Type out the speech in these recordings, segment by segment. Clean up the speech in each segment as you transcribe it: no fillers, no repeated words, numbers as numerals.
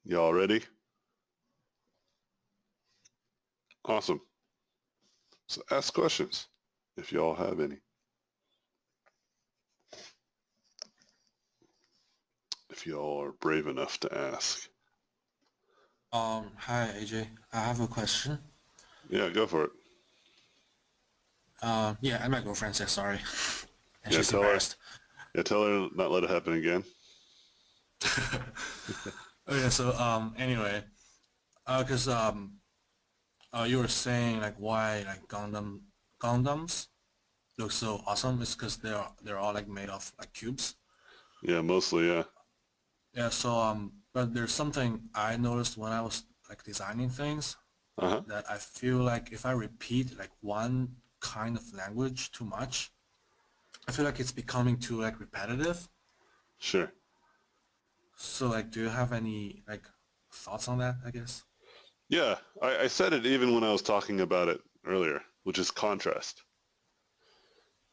Y'all ready? Awesome. So ask questions if y'all have any. If y'all are brave enough to ask. Hi AJ. I have a question. Yeah, go for it. Yeah, and my girlfriend said sorry, and Yeah, she's tell her. embarrassed. Yeah, tell her not let it happen again. Okay, so anyway, cause you were saying like why like Gundams look so awesome. It's cause they're all like made of like cubes. Yeah, mostly, yeah. Yeah. So but there's something I noticed when I was like designing things Uh-huh. that I feel like if I repeat like one kind of language too much, I feel like it's becoming too like repetitive. Sure. So like, do you have any like thoughts on that, I guess? Yeah, I said it even when I was talking about it earlier, which is contrast.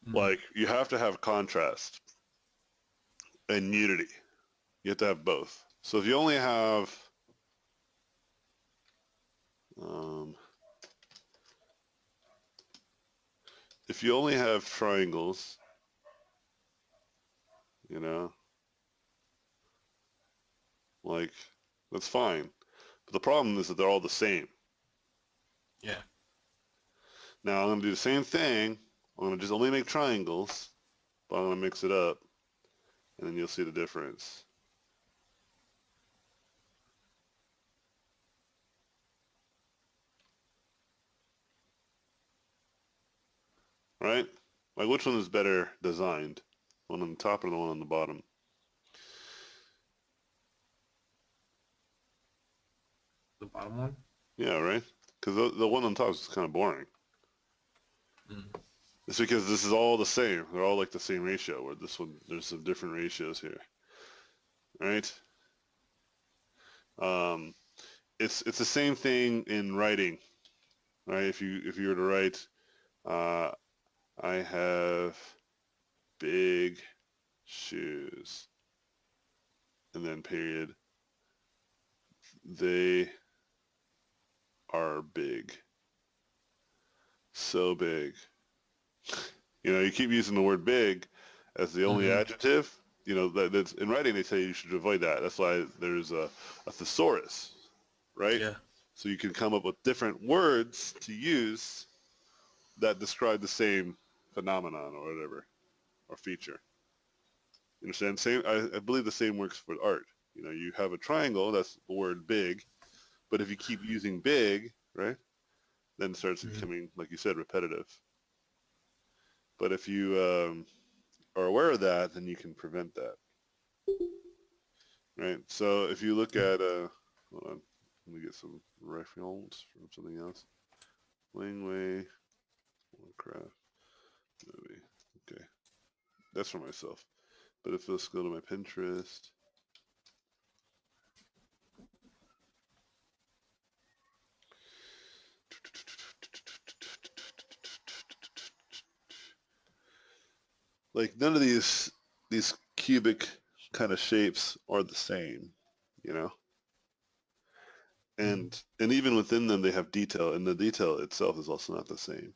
Mm, Like, you have to have contrast and unity. You have to have both. So um, if you only have triangles, you know, like, that's fine. But the problem is that they're all the same. yeah. Now I'm going to do the same thing. I'm going to just only make triangles, but I'm going to mix it up, and then you'll see the difference. Right? Like, which one is better designed? One on the top or the one on the bottom? The bottom one. Yeah, right? Because the one on top is kind of boring. Mm, It's because this is all the same. They're all like the same ratio, where this one, there's some different ratios here. Right? Um, it's the same thing in writing, right? If you were to write, uh, I have big shoes, and then period, they are big, so big. You keep using the word big as the only mm-hmm. adjective. That's in writing. They say you should avoid that. That's why there's a thesaurus, right? Yeah. So you can come up with different words to use that describe the same phenomenon or whatever or feature. You understand? I believe the same works for art. You have a triangle. That's the word big. But if you keep using big, right, then it starts Mm-hmm. becoming, like you said, repetitive. But if you are aware of that, then you can prevent that, right? So if you look at, hold on, let me get some reference from something else. Langway, Warcraft, movie. Okay, that's for myself. But if let's go to my Pinterest, like none of these cubic kind of shapes are the same, you know. Mm-hmm. And even within them, they have detail, and the detail itself is also not the same.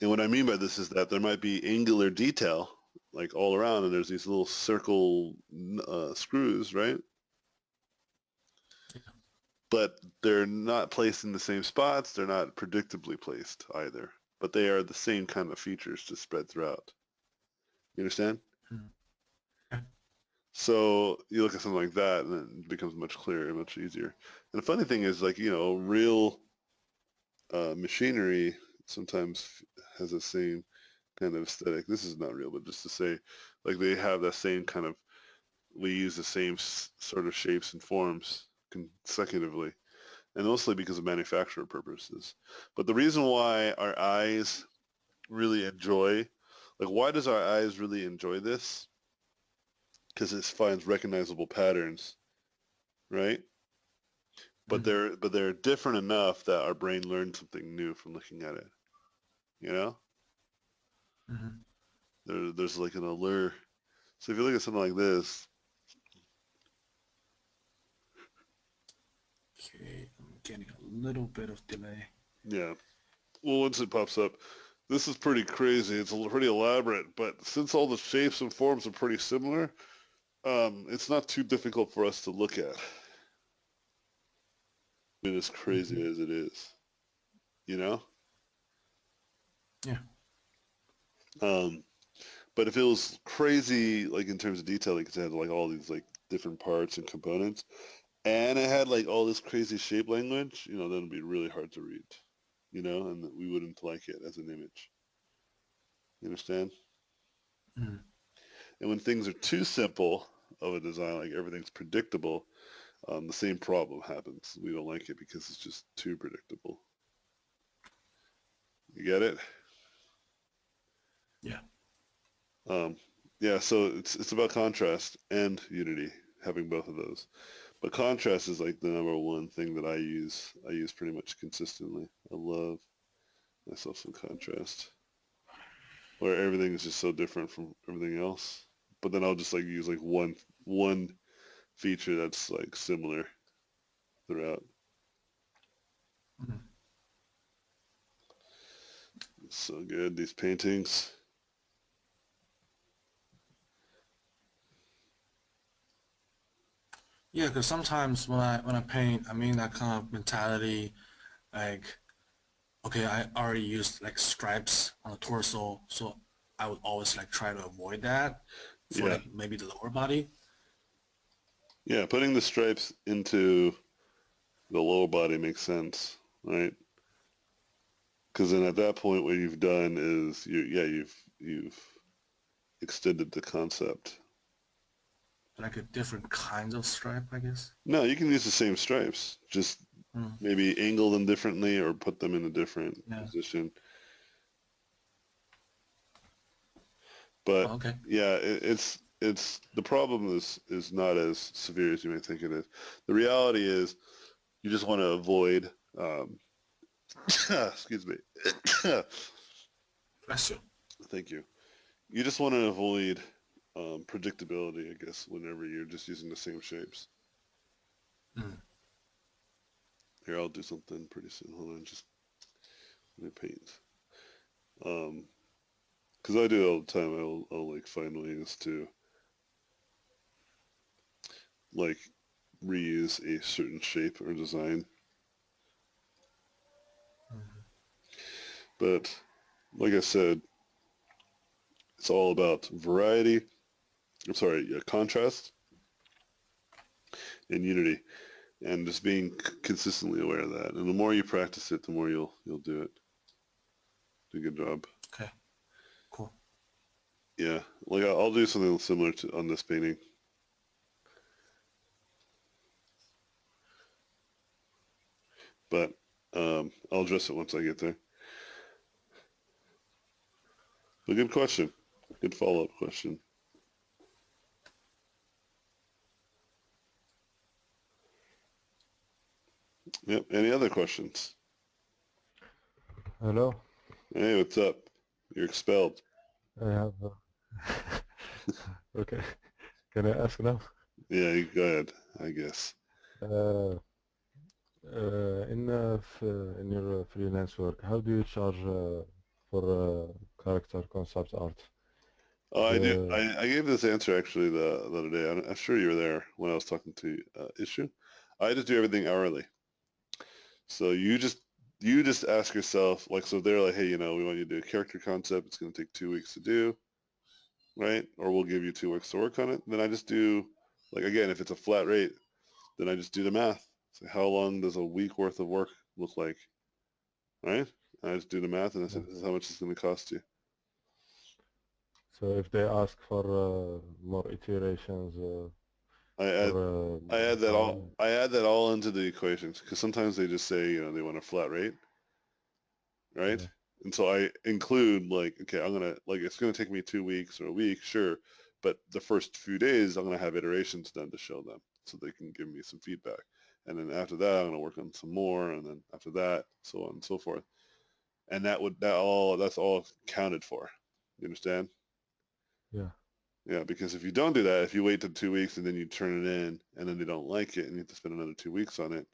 And what I mean by this is that there might be angular detail like all around, and there's these little circle screws, right? Yeah. But they're not placed in the same spots. They're not predictably placed either. But they are the same kind of features to spread throughout. You understand? Mm-hmm. Yeah. So you look at something like that, and it becomes much clearer and much easier. And the funny thing is, like, real machinery sometimes has the same kind of aesthetic. This is not real, but just to say, like, they have that same kind of, we use the same sort of shapes and forms consecutively, and mostly because of manufacturer purposes. But the reason why our eyes really enjoy, like, why does our eyes really enjoy this? Because it finds recognizable patterns, right? But Mm-hmm. they're different enough that our brain learns something new from looking at it. You know, Mm-hmm. there's like an allure. So if you look at something like this, getting a little bit of delay. Yeah. Well, once it pops up, this is pretty crazy. It's pretty elaborate, but since all the shapes and forms are pretty similar, it's not too difficult for us to look at. I mean, as crazy Hmm. as it is, you know? Yeah. Um, but if it was crazy, like in terms of detail, like it had like all these like different parts and components, and it had like all this crazy shape language, then it'd be really hard to read, and we wouldn't like it as an image. You understand? Mm. And when things are too simple of a design, like everything's predictable, the same problem happens. We don't like it because it's just too predictable. You get it? Yeah. Um, yeah, so it's about contrast and unity, having both of those. But contrast is like the number one thing that I use. I use pretty much consistently. I love myself some contrast, where everything is just so different from everything else. But then I'll just like use like one feature that's like similar throughout. Mm. So good, these paintings. Yeah, because sometimes when I paint, I mean that kind of mentality, like okay, I already used like stripes on the torso, so I would always like try to avoid that for Yeah, like maybe the lower body. yeah, putting the stripes into the lower body makes sense, right? Because then at that point, what you've done is you've extended the concept. Like a different kinds of stripe, I guess. No, you can use the same stripes, just Mm. maybe angle them differently or put them in a different Yeah. position. But Oh, okay. yeah, it's the problem is not as severe as you may think it is. The reality is you just want to avoid. Excuse me. Bless you. Thank you. You just want to avoid predictability, I guess, whenever you're just using the same shapes. Mm. Here, I'll do something pretty soon. Hold on, just let me paint. Because I do it all the time. I'll like find ways to like reuse a certain shape or design. Mm. But like I said, it's all about variety. I'm sorry, yeah, contrast and unity, and just being consistently aware of that. And the more you practice it, the more you'll do it. Do a good job. Okay. Cool. Yeah, like I'll do something similar to on this painting, but I'll address it once I get there. But good question. Good follow-up question. Yep. Any other questions? Hello, Hey, what's up? You're expelled. I have. Okay, can I ask now? Yeah, you go ahead, I guess. Uh, in your freelance work, how do you charge for character concept art? Oh, I do. The I gave this answer actually the other day. I'm sure you were there when I was talking to Issue. I just do everything hourly. So you just ask yourself like, so they're like, hey, we want you to do a character concept. It's going to take 2 weeks to do, right? Or we'll give you 2 weeks to work on it. Then I just do like again, if it's a flat rate, then I just do the math. So how long does a week worth of work look like, right? And I just do the math and I yeah. said, this is how much it's going to cost you. So if they ask for more iterations I or add I more add that all time, I add that all into the equations because sometimes they just say they want a flat rate, right? yeah, And so I include like, okay, I'm gonna like it's gonna take me 2 weeks or a week, sure, but the first few days I'm gonna have iterations done to show them so they can give me some feedback, and then after that I'm gonna work on some more, and then after that so on and so forth, and that's all counted for. You understand? yeah, Yeah, because if you don't do that, if you wait till 2 weeks and then you turn it in and then they don't like it and you have to spend another 2 weeks on it,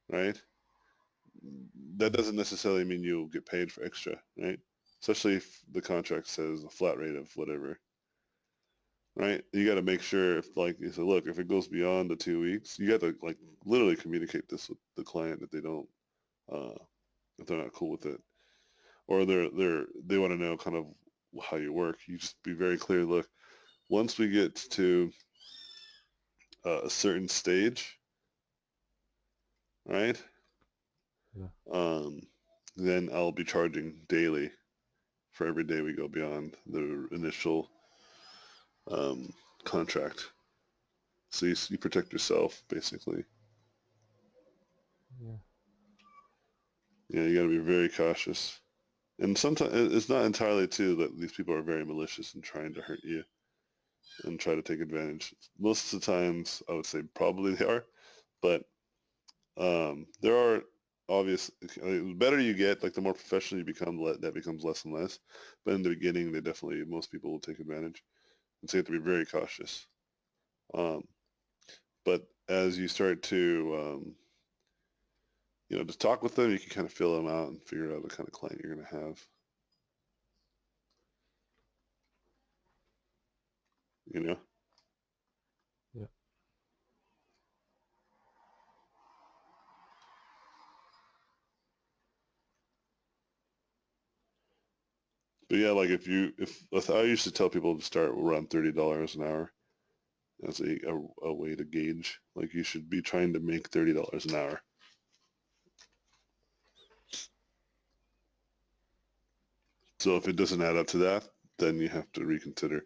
right? That doesn't necessarily mean you'll get paid for extra, right? Especially if the contract says a flat rate of whatever, right? You got to make sure if like you say, look, if it goes beyond the 2 weeks, you got to like literally communicate this with the client that they don't, uh, if they're not cool with it, or they want to know kind of how you work. You just be very clear. Look, once we get to a certain stage, right? Yeah. Um, then I'll be charging daily for every day we go beyond the initial um, contract. So you protect yourself, basically. Yeah. Yeah, you got to be very cautious. And sometimes it's not entirely too that these people are very malicious and trying to hurt you and try to take advantage. Most of the times, I would say probably they are, but there are obvious. The better you get, like the more professional you become, that becomes less and less. But in the beginning, they definitely most people will take advantage, and so you have to be very cautious. Um, but as you start to just talk with them, you can kind of feel them out and figure out the kind of client you're going to have. You know. Yeah. But yeah, like if I used to tell people to start around $30 an hour as a way to gauge, like you should be trying to make $30 an hour. So if it doesn't add up to that, then you have to reconsider.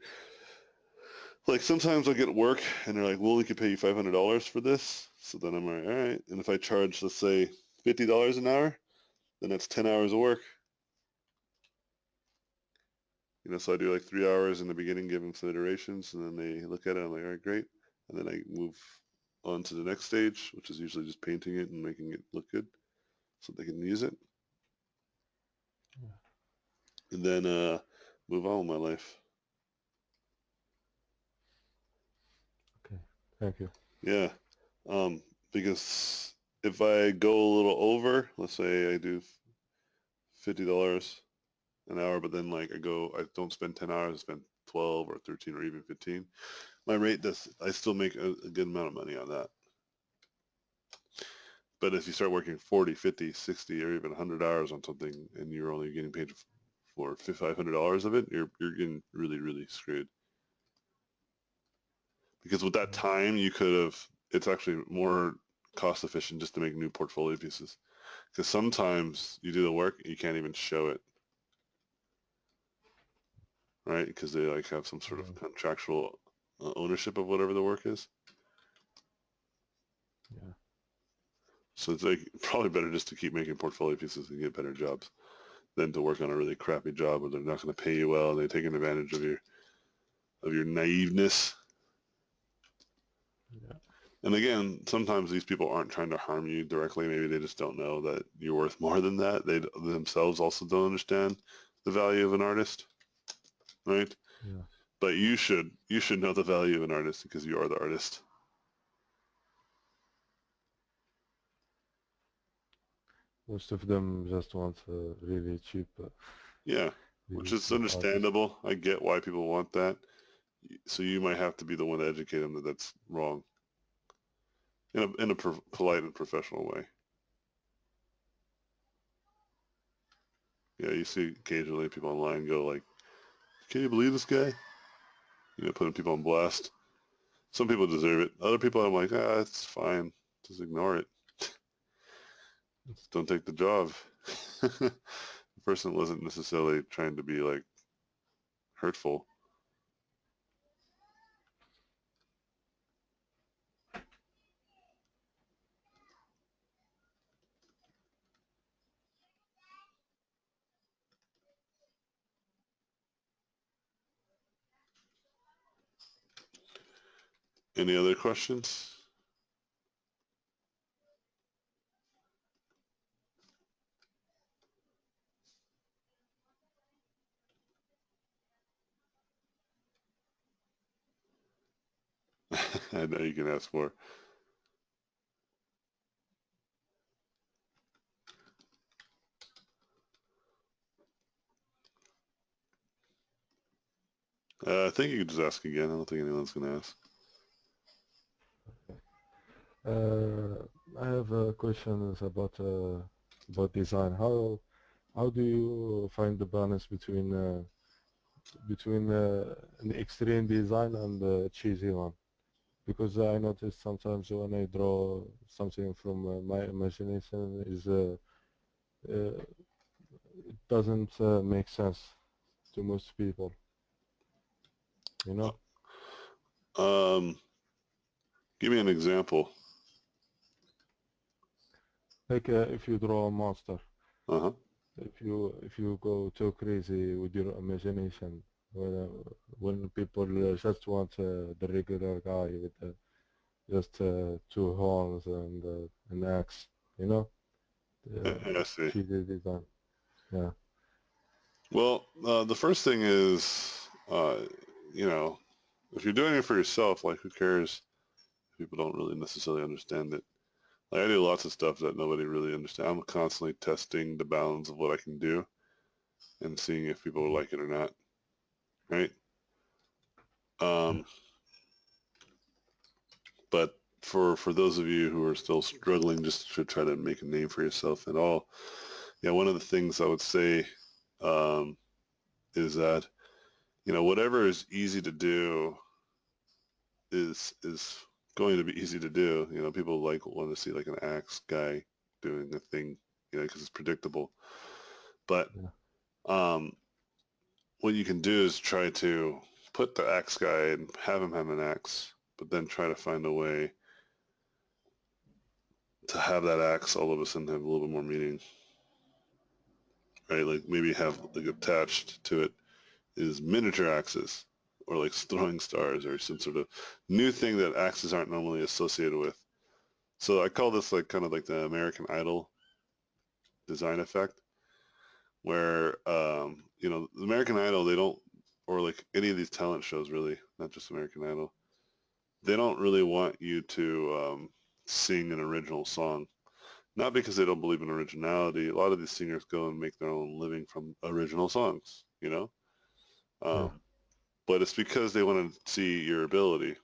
Like sometimes I get work and they're like, well, we could pay you $500 for this. So then I'm like, all right. And if I charge, let's say $50 an hour, then that's 10 hours of work. So I do like 3 hours in the beginning, give them some iterations, and then they look at it. I'm like, all right, great. And then I move on to the next stage, which is usually just painting it and making it look good so they can use it. Yeah. And then move on with my life. Okay. Thank you. Yeah. Because if I go a little over, let's say I do $50 an hour, but then like I don't spend 10 hours, I spend 12 or 13 or even 15. My rate I still make a good amount of money on that. But if you start working 40, 50, 60, or even 100 hours on something and you're only getting paid for $500 of it, you're getting really, really screwed. Because with that Yeah. time, it's actually more cost efficient just to make new portfolio pieces. Because sometimes you do the work, you can't even show it, right? Because they like have some sort of Yeah. contractual ownership of whatever the work is. Yeah. So it's like probably better just to keep making portfolio pieces and get better jobs than to work on a really crappy job where they're not going to pay you well and they're taking advantage of your naiveness. Yeah. And again, sometimes these people aren't trying to harm you directly. Maybe they just don't know that you're worth more than that. They themselves also don't understand the value of an artist, right? Yeah. But you should know the value of an artist because you are the artist. Most of them just want really cheap, Yeah, which really is cheap artists. understandable. I get why people want that. So you might have to be the one to educate them that that's wrong in a polite and professional way. Yeah, you see occasionally people online go like, "Can you believe this guy?" Putting people on blast. Some people deserve it. Other people, I'm like, it's fine. Just ignore it. Just don't take the job. The person wasn't necessarily trying to be like hurtful. Any other questions? I know you can ask more. I think you could just ask again. I don't think anyone's gonna ask. I have questions about design. How do you find the balance between an extreme design and a cheesy one? Because I notice sometimes when I draw something from my imagination uh, it doesn't make sense to most people, you know? Um, Give me an example. Like if you draw a monster, Uh-huh. if you go too crazy with your imagination, when people just want the regular guy with just two horns and an axe, you know, I see. cheesy design. Yeah, Well, the first thing is, you know, if you're doing it for yourself, like who cares? People don't really necessarily understand it. Like I do lots of stuff that nobody really understands. I'm constantly testing the bounds of what I can do and seeing if people yeah, like it or not, right? yeah, Um, but for those of you who are still struggling just to try to make a name for yourself at all, yeah, one of the things I would say um, is that whatever is easy to do is going to be easy to do. People like want to see like an axe guy doing a thing, because it's predictable. But yeah, um, what you can do is try to put the axe guy and have him have an axe, but then try to find a way to have that axe all of a sudden have a little bit more meaning, right? Like maybe have like attached to it is miniature axes or like throwing stars or some sort of new thing that axes aren't normally associated with. So I call this like kind of like the American Idol design effect, where the American Idol they don't, or like any of these talent shows really, not just American Idol, they don't really want you to sing an original song. Not because they don't believe in originality. A lot of these singers go and make their own living from original songs, yeah, um, but it's because they want to see your ability.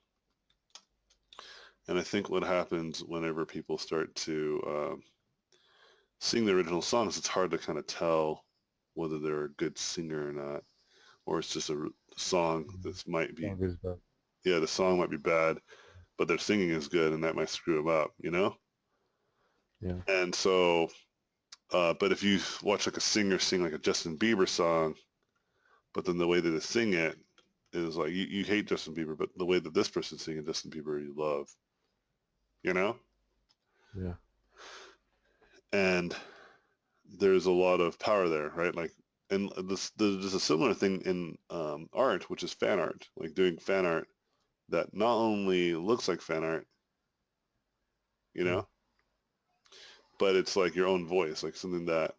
And I think what happens whenever people start to sing the original songs, it's hard to kind of tell whether they're a good singer or not, or it's just a song yeah. that might be, Song is bad. yeah, the song might be bad, but their singing is good, and that might screw them up. Yeah, And so, but if you watch like a singer sing like a Justin Bieber song, but then the way that they sing it is like you hate Justin Bieber, but the way that this person's singing Justin Bieber you love, you know? yeah, And there's a lot of power there, right? Like, and there's a similar thing in art, which is fan art, like doing fan art that not only looks like fan art, you yeah, know, but it's like your own voice, like something that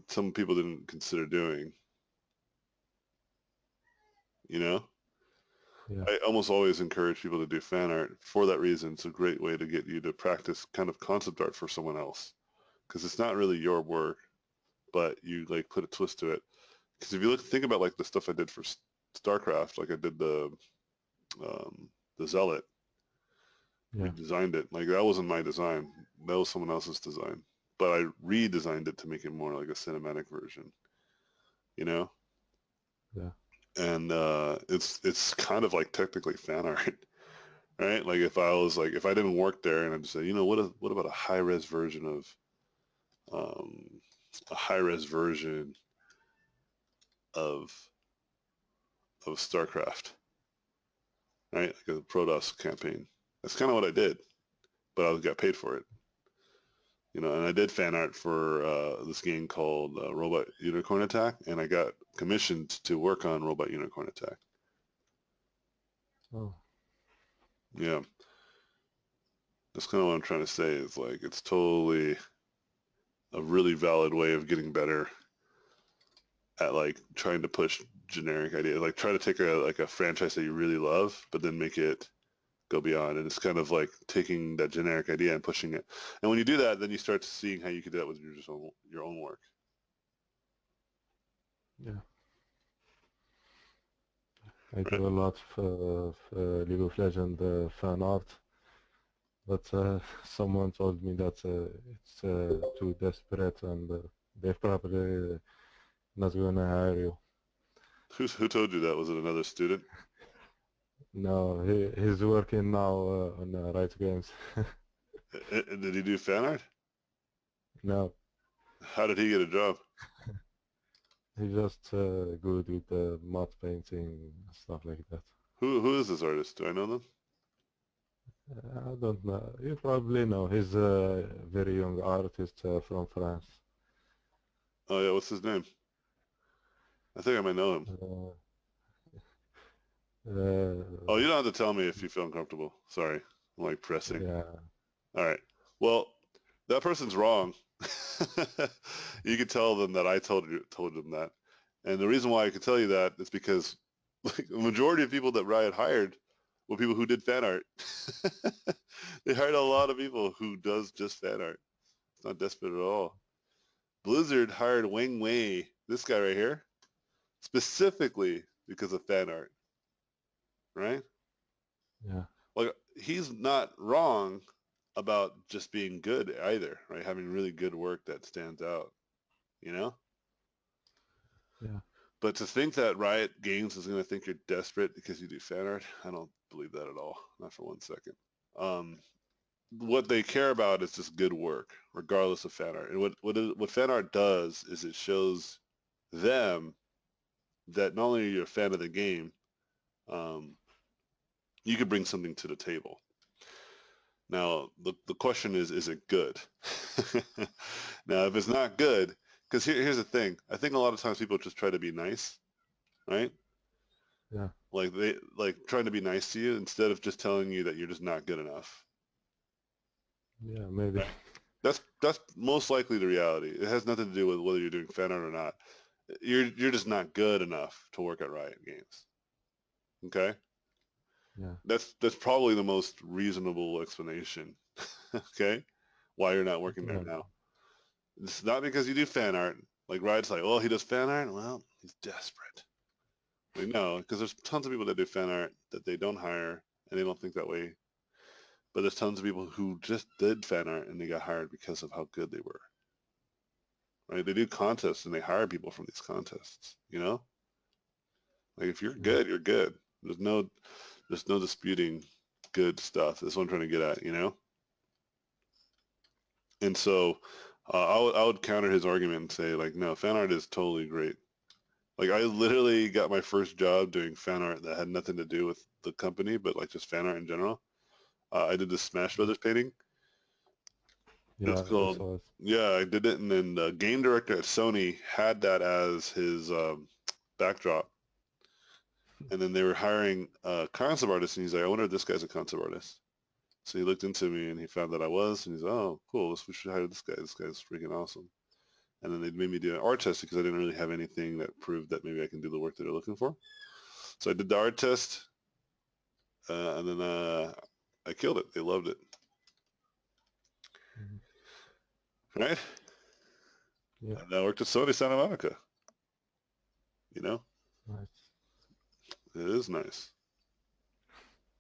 some people didn't consider doing, you know? yeah, I almost always encourage people to do fan art for that reason. It's a great way to get you to practice kind of concept art for someone else because it's not really your work, but you like put a twist to it. Because if you think about like the stuff I did for StarCraft, like I did um, the Zealot, yeah, redesigned it. Like that wasn't my design. That was someone else's design. But I redesigned it to make it more like a cinematic version, you know? yeah, And it's kind of like technically fan art, right? Like if I was like if I didn't work there and I'd say, what about um, a high res version of StarCraft, right? Like a Protoss campaign. That's kind of what I did, but I got paid for it. And I did fan art for this game called Robot Unicorn Attack, and I got commissioned to work on Robot Unicorn Attack. oh, Yeah, that's kind of what I'm trying to say. Is like it's totally a really valid way of getting better at like trying to push generic ideas. Like try to take a franchise that you really love, but then make it go beyond. And it's kind of like taking that generic idea and pushing it. And when you do that, then you start seeing how you can do that with your own work. yeah. I right? do a lot of League of Legends fan art, but someone told me that it's too desperate and they're probably not gonna hire you. Who told you that? Was it another student? No, he's working now on Riot Games. Did he do fan art? No, How did he get a job? he's just good with matte painting and stuff like that. Who is this artist? Do I know them? I don't know. You probably know. He's a very young artist from France. Oh yeah, what's his name? I think I might know him. Uh, Oh, uh, you don't have to tell me if you feel uncomfortable. Sorry, I'm like pressing. yeah, All right. Well, that person's wrong. You could tell them that I told them that. And the reason why I could tell you that is because like the majority of people that Riot hired were people who did fan art. They hired a lot of people who does just fan art. It's not desperate at all. Blizzard hired Wang Wei, this guy right here, specifically because of fan art, right? yeah, Like he's not wrong about just being good either, right? Having really good work that stands out, you know? yeah, But to think that Riot Games is going to think you're desperate because you do fan art, I don't believe that at all. Not for 1 second. Um, what they care about is just good work, regardless of fan art. And what fan art does is it shows them that not only are you a fan of the game, um, you could bring something to the table. Now, the question is it good? Now, if it's not good, because here's the thing. I think a lot of times people just try to be nice, right? yeah, Like they like trying to be nice to you instead of just telling you that you're just not good enough, yeah, maybe. right? That's most likely the reality. It has nothing to do with whether you're doing fan art or not. You're just not good enough to work at Riot Games. Okay? Yeah, That's probably the most reasonable explanation. Okay? Why you're not working there yeah, now. It's not because you do fan art. Like Riot's like, oh, he does fan art? Well, he's desperate. Like, no, because there's tons of people that do fan art that they don't hire and they don't think that way. But there's tons of people who just did fan art and they got hired because of how good they were. Right? They do contests and they hire people from these contests. You know, like if you're yeah, good, you're good. There's no disputing good stuff. That's what I'm trying to get at. You know, and so I would counter his argument and say like, no, fan art is totally great. Like I literally got my first job doing fan art that had nothing to do with the company, but like just fan art in general. I did this Smash Brothers painting. It was yeah. I called, saw it. yeah, I did it, and then the game director at Sony had that as his backdrop, and then they were hiring a concept artist, and he's like, I wonder if this guy's a concept artist. So he looked into me, and he found that I was, and he's like, oh, cool, we should hire this guy. This guy's freaking awesome. And then they made me do an art test because I didn't really have anything that proved that maybe I can do the work that they're looking for. So I did the art test, and then I killed it. They loved it, Mhm. right? Yeah, And I worked at Sony Santa Monica. You know, nice. it is nice.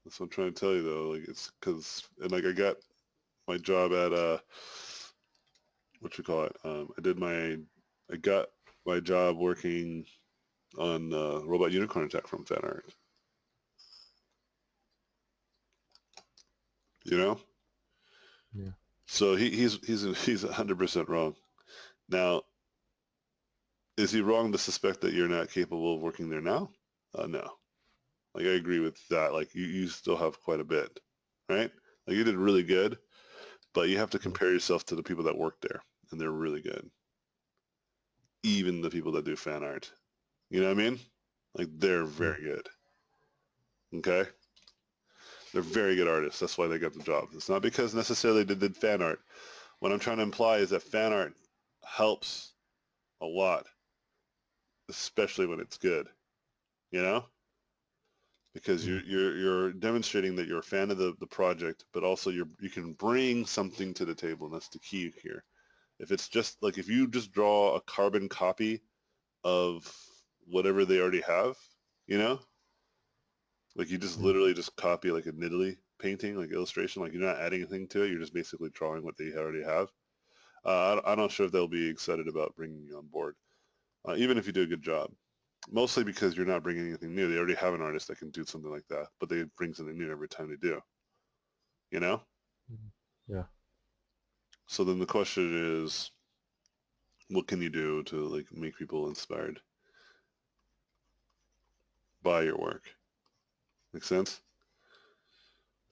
That's what I'm trying to tell you though. Like it's because and like I got my job at what you call it. I got my job working on Robot Unicorn Attack from fan art. You know, Yeah, so he's 100% wrong. Now, is he wrong to suspect that you're not capable of working there now? No. Like I agree with that. Like you still have quite a bit, right? Like you did really good, but you have to yeah, compare yourself to the people that work there, and they're really good. Even the people that do fan art. You know what I mean? Like they're yeah, very good. Okay? They're very good artists. That's why they got the job. It's not because necessarily they did fan art. What I'm trying to imply is that fan art helps a lot, especially when it's good. You know? Because yeah, you're demonstrating that you're a fan of the project, but also you can bring something to the table, and that's the key here. If it's just like if you just draw a carbon copy of whatever they already have, you know, Like you just Yeah. literally just copy like a Nidalee painting, like illustration. Like you're not adding anything to it. You're just basically drawing what they already have. I'm not sure if they'll be excited about bringing you on board, even if you do a good job. Mostly because you're not bringing anything new. They already have an artist that can do something like that, but they bring something new every time they do. You know? Mhm. Yeah. So then the question is, what can you do to like make people inspired by your work? Make sense?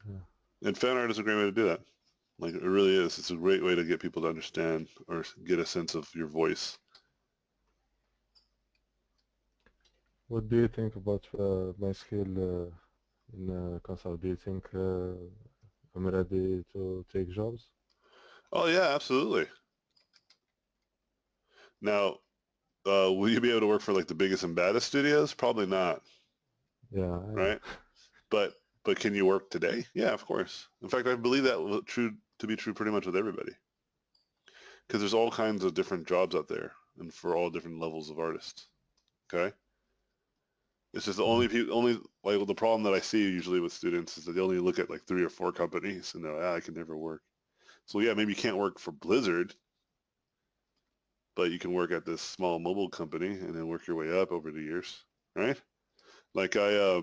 Yeah. And fan art is a great way to do that. Like it really is. It's a great way to get people to understand or get a sense of your voice. What do you think about my skill in concert? Do you think I'm ready to take jobs? Oh yeah, absolutely. Now, will you be able to work for like the biggest and baddest studios? Probably not, Yeah, I know. right? But but can you work today? Yeah, of course. In fact, I believe that true to be true pretty much with everybody because there's all kinds of different jobs out there and for all different levels of artists. Okay, it's just the Yeah. only like the problem that I see usually with students is that they only look at like 3 or 4 companies and they're like, ah, I can never work. So yeah, maybe you can't work for Blizzard, but you can work at this small mobile company and then work your way up over the years, right? Like I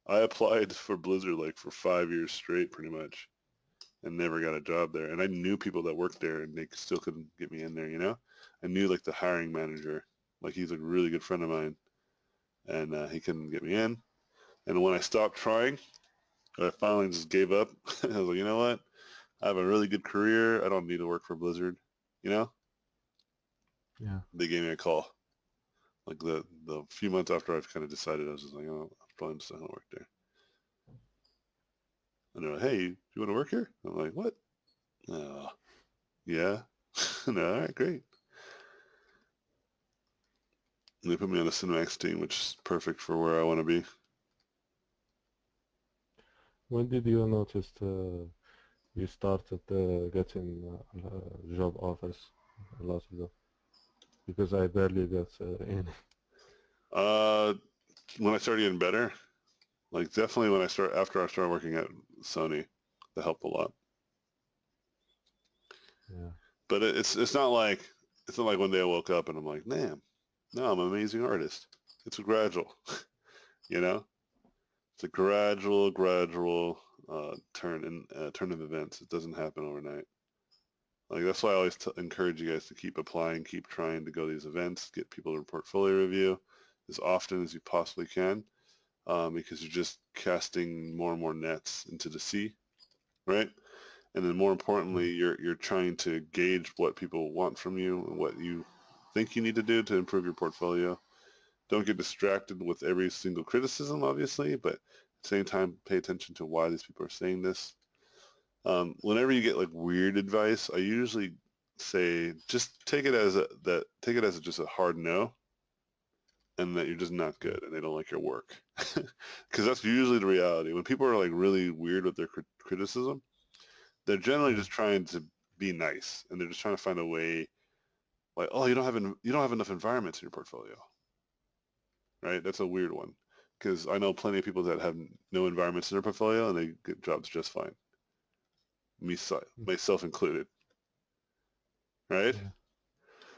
applied for Blizzard like for 5 years straight, pretty much, and never got a job there. And I knew people that worked there, and they still couldn't get me in there. You know, I knew like the hiring manager, like he's a really good friend of mine, and he couldn't get me in. And when I stopped trying, I finally just gave up. I was like, you know what? I have a really good career. I don't need to work for Blizzard. You know, Yeah. they gave me a call. Like the few months after I've kind of decided, I was just like, oh, I'm probably just not gonna work there. And they're like, hey, you want to work here? I'm like, what? Oh, yeah. No, all right, great. And they put me on a Cinemax team, which is perfect for where I want to be. When did you notice you started getting job offers a lot of them? Because I barely got any. Uh, when I started getting better, like definitely when after I started working at Sony, that helped a lot. Yeah. But it's not like one day I woke up and I'm like, damn, no, I'm an amazing artist. It's a gradual, you know. It's a gradual turn of events. It doesn't happen overnight. Like that's why I always encourage you guys to keep applying, keep trying to go to these events, get people to portfolio review as often as you possibly can, because you're just casting more and more nets into the sea, right? And then more Yeah. importantly, you're trying to gauge what people want from you and what you think you need to do to improve your portfolio. Don't get distracted with every single criticism, obviously, but at the same time, pay attention to why these people are saying this. Whenever you get like weird advice, I usually say just take it as just a hard no, and that you're just not Yeah. good and they don't like your work, because that's usually the reality. When people are like really weird with their criticism, they're generally Yeah. just trying to be nice and they're just trying to find a way, like, oh, you don't have enough environments in your portfolio, right? That's a weird one because I know plenty of people that have no environments in their portfolio and they get jobs just fine, me Mm. myself included, right? Yeah.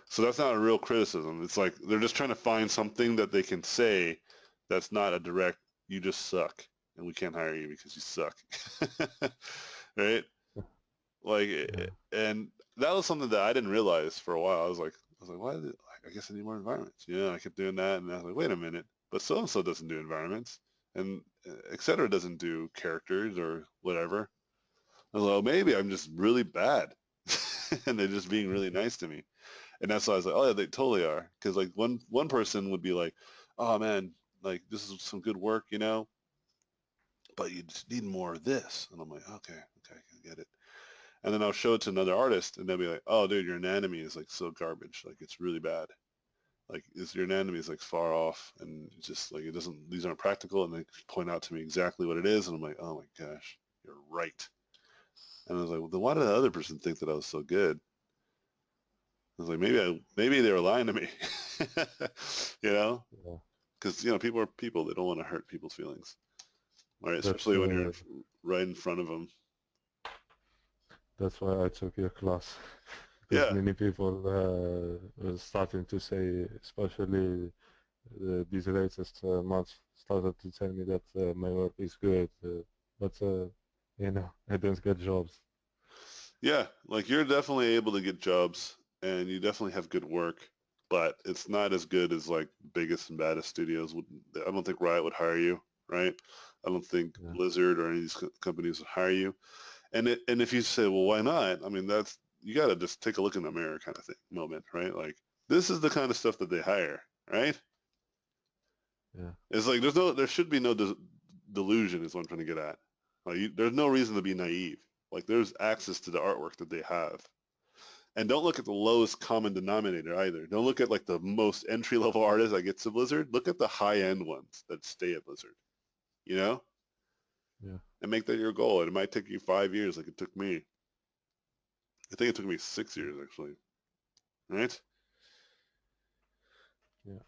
So that's not a real criticism. It's like they're just trying to find something that they can say that's not a direct, you just suck and we can't hire you because you suck. Right? Like, Yeah. and that was something that I didn't realize for a while. I was like, why did, I guess I need more environments. I kept doing that and I was like, wait a minute, but so-and-so doesn't do environments and et cetera doesn't do characters or whatever. I was like, oh, maybe I'm just really bad. And they're just being really nice to me. And that's why I was like, oh yeah, they totally are. Because like one person would be like, oh man, like this is some good work, but you just need more of this. And I'm like, okay, I can get it. And then I'll show it to another artist, and they'll be like, oh dude, your anatomy is like so garbage, like it's really bad. Like your anatomy is like far off, and it's just like it doesn't. These aren't practical, and they point out to me exactly what it is, and I'm like, oh my gosh, you're right. And I was like, well, then why did the other person think that I was so good? I was like, maybe they were lying to me, you know, Yeah. because people are people. They don't want to hurt people's feelings. right? That's Especially when you're right in front of them. that's why I took your class because Yeah, many people were starting to say, especially these latest months, started to tell me that my work is good, but I don't get jobs. yeah. Like you're definitely able to get jobs, and you definitely have good work, but it's not as good as like biggest and baddest studios would. I don't think Riot would hire you, right? I don't think Yeah, Blizzard or any of these companies would hire you. And if you say, well, why not? I mean, that's you got to just take a look in the mirror kind of thing moment, right? Like this is the kind of stuff that they hire, right? yeah, It's like there should be no delusion is what I'm trying to get at. Like there's no reason to be naive. Like there's access to the artwork that they have. And don't look at the lowest common denominator either. Don't look at like the most entry level artist that gets to Blizzard. Look at the high end ones that stay at Blizzard, you know, yeah, and make that your goal. And it might take you 5 years like it took me. I think it took me 6 years actually, right? yeah.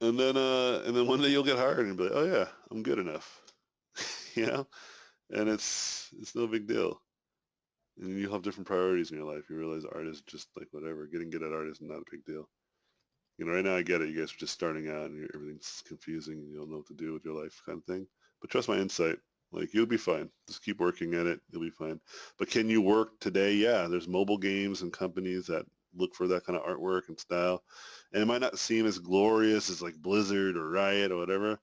And then one day you'll get hired and be like, oh yeah, I'm good enough, you know, and it's no big deal. And you'll have different priorities in your life. You realize art is just like whatever. Getting good at art is not a big deal. You know, right now I get it. You guys are just starting out and everything's confusing and you don't know what to do with your life kind of thing. But trust my insight. Like you'll be fine. Just keep working at it. You'll be fine. But can you work today? Yeah, there's mobile games and companies that look for that kind of artwork and style. And it might not seem as glorious as like Blizzard or Riot or whatever.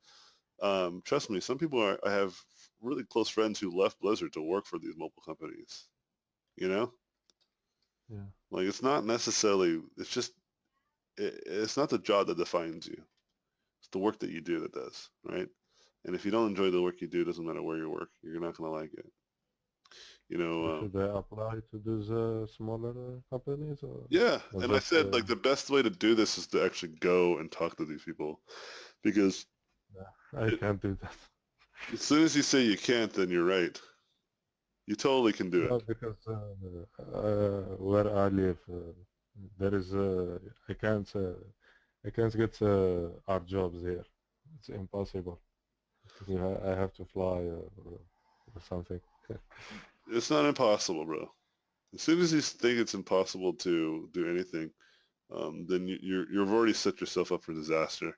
Trust me, some people I have really close friends who left Blizzard to work for these mobile companies. You know, Yeah. like it's not necessarily. It's just it's not the job that defines you. It's the work that you do that does, right? And if you don't enjoy the work you do, it doesn't matter where you work. You're not gonna like it. You So know, should I apply to those smaller companies yeah. or And I just said like the best way to do this is to actually go and talk to these people because I it, can't do that. as soon as you say you can't, then you're right. You totally can do No, it. because where I live, there is I can't get art jobs here. It's impossible. I have to fly or something. It's not impossible, bro. As soon as you think it's impossible to do anything, then you've already set yourself up for disaster.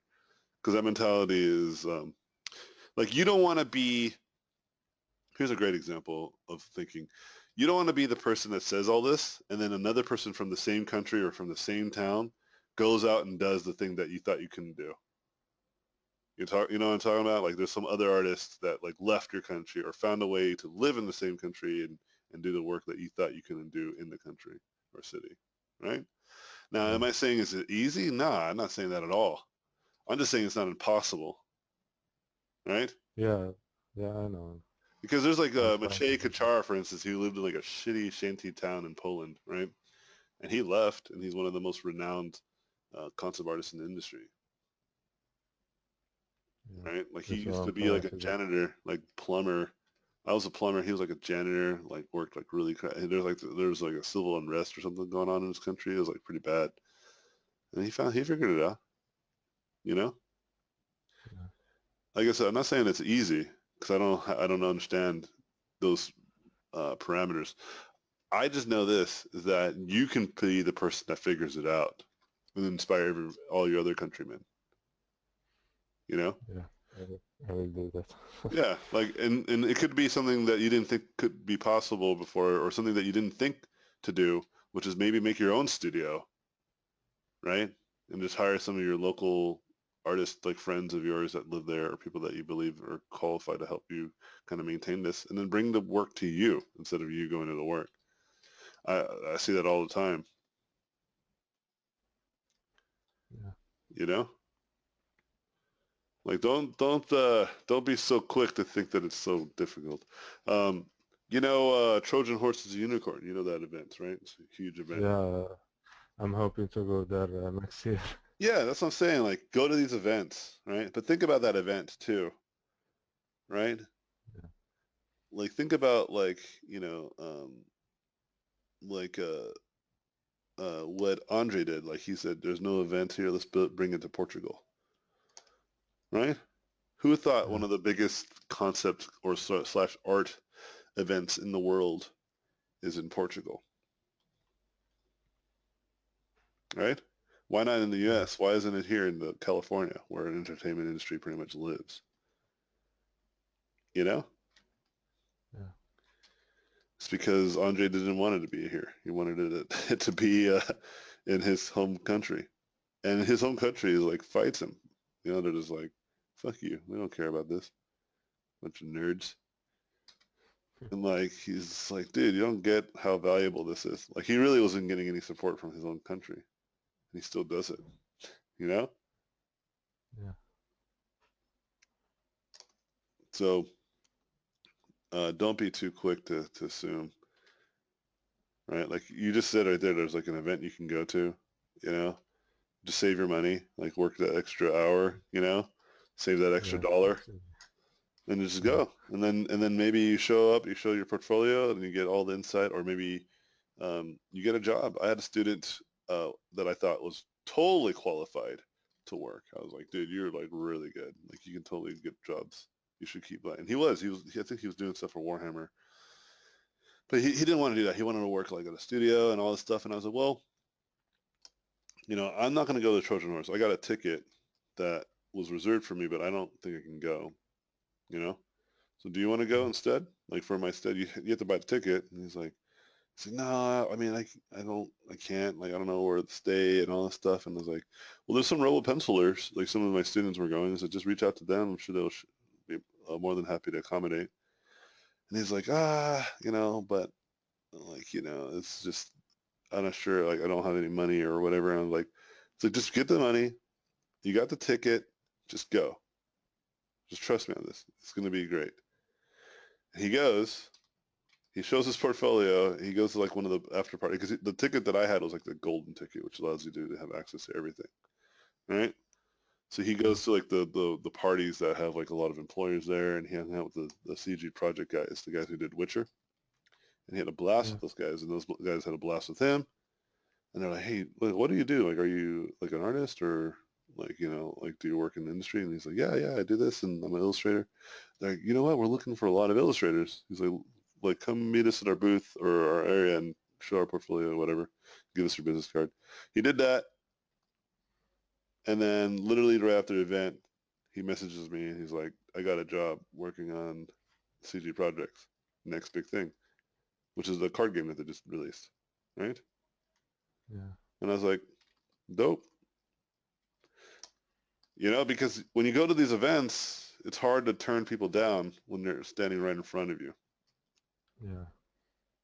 Because that mentality is like you don't want to be. Here's a great example of thinking. You don't want to be the person that says all this, and then another person from the same country or from the same town goes out and does the thing that you thought you couldn't do. You know what I'm talking about? Like there's some other artists that like left your country or found a way to live in the same country and do the work that you thought you couldn't do in the country or city, right? Now, Yeah, am I saying is it easy? Nah, I'm not saying that at all. I'm just saying it's not impossible, right? yeah, yeah. I know. Because there's like I'm trying to Maciej do that. Kaczar, for instance, he lived in like a shitty shanty town in Poland, right? And he left, and he's one of the most renowned concept artists in the industry, Yeah, right? Like he that's what used I'm to be trying like a to do. janitor, like plumber. I was a plumber. He was like a janitor, like worked like really. There's like a civil unrest or something going on in his country. It was like pretty bad, and he figured it out. You know, Yeah, like I said, I'm not saying it's easy because I don't understand those parameters. I just know this is that you can be the person that figures it out and inspire all your other countrymen. You know? yeah. I will do that. Yeah, like and it could be something that you didn't think could be possible before, or something that you didn't think to do, which is maybe make your own studio, right? And just hire some of your local artists, like friends of yours that live there, or people that you believe are qualified to help you kind of maintain this, and then bring the work to you instead of you going to the work. I see that all the time. Yeah, You know? Like don't be so quick to think that it's so difficult. Um, Trojan Horse is a Unicorn. You know that event, right? It's a huge event. yeah. I'm hoping to go there next year. Yeah, that's what I'm saying. Like go to these events, right? But think about that event too, right? Yeah, Like think about like, like what Andre did. Like he said, there's no event here. Let's bring it to Portugal, right? Who thought yeah, one of the biggest concept or slash art events in the world is in Portugal, right? Why not in the yeah, U.S.? Why isn't it here in the California, where an entertainment industry pretty much lives? You know, yeah, it's because Andre didn't want it to be here. He wanted it to be in his home country, and his home country is like fights him. You know, they're just like, "Fuck you, we don't care about this." Bunch of nerds. And like he's like, dude, you don't get how valuable this is. Like he really wasn't getting any support from his own country, and he still does it. You know? yeah, So don't be too quick to assume, right? Like you just said right there, there's like an event you can go to, you know, just save your money, like work that extra hour, you know, save that extra yeah, dollar, exactly. and just Yeah, go. And then maybe you show up, you show your portfolio, and you get all the insight, or maybe you get a job. I had a student that I thought was totally qualified to work. I was like, dude, you're like really good. Like you can totally get jobs. You should keep that. And I think he was doing stuff for Warhammer, but he didn't want to do that. He wanted to work like at a studio and all this stuff. And I was like, well, I'm not going to go to the Trojan horse. I got a ticket that was reserved for me, but I don't think I can go, you know? So do you want to go yeah, instead? Like for my stead, you have to buy the ticket. And he's like, no, I mean, I can't, like, I don't know where to stay and all this stuff. And I was like, well, there's some Robopencilers, like some of my students were going. So just reach out to them. I'm sure they'll be more than happy to accommodate. And he's like, but like, it's just, I'm not sure. Like, I don't have any money or whatever. And I was like, it's like, just get the money. You got the ticket. Just go. Just trust me on this. It's going to be great. And he goes. He shows his portfolio. He goes to like one of the after party because the ticket that I had was like the golden ticket, which allows you to have access to everything, right? So he yeah, goes to like the parties that have like a lot of employers there, and he hung out with the CG project guys, the guys who did Witcher, and he had a blast yeah, with those guys, and those guys had a blast with him. And they're like, "Hey, what do you do? Like, are you like an artist or like like do you work in the industry?" And he's like, "Yeah, I do this, and I'm an illustrator." They're like, "You know what? We're looking for a lot of illustrators." He's like come meet us at our booth or our area and show our portfolio or whatever. Give us your business card. He did that, and then literally right after the event, he messages me and he's like, "I got a job working on CG projects, next big thing, which is the card game that they just released, right?" yeah, And I was like, "Dope." Because when you go to these events, it's hard to turn people down when they're standing right in front of you, yeah,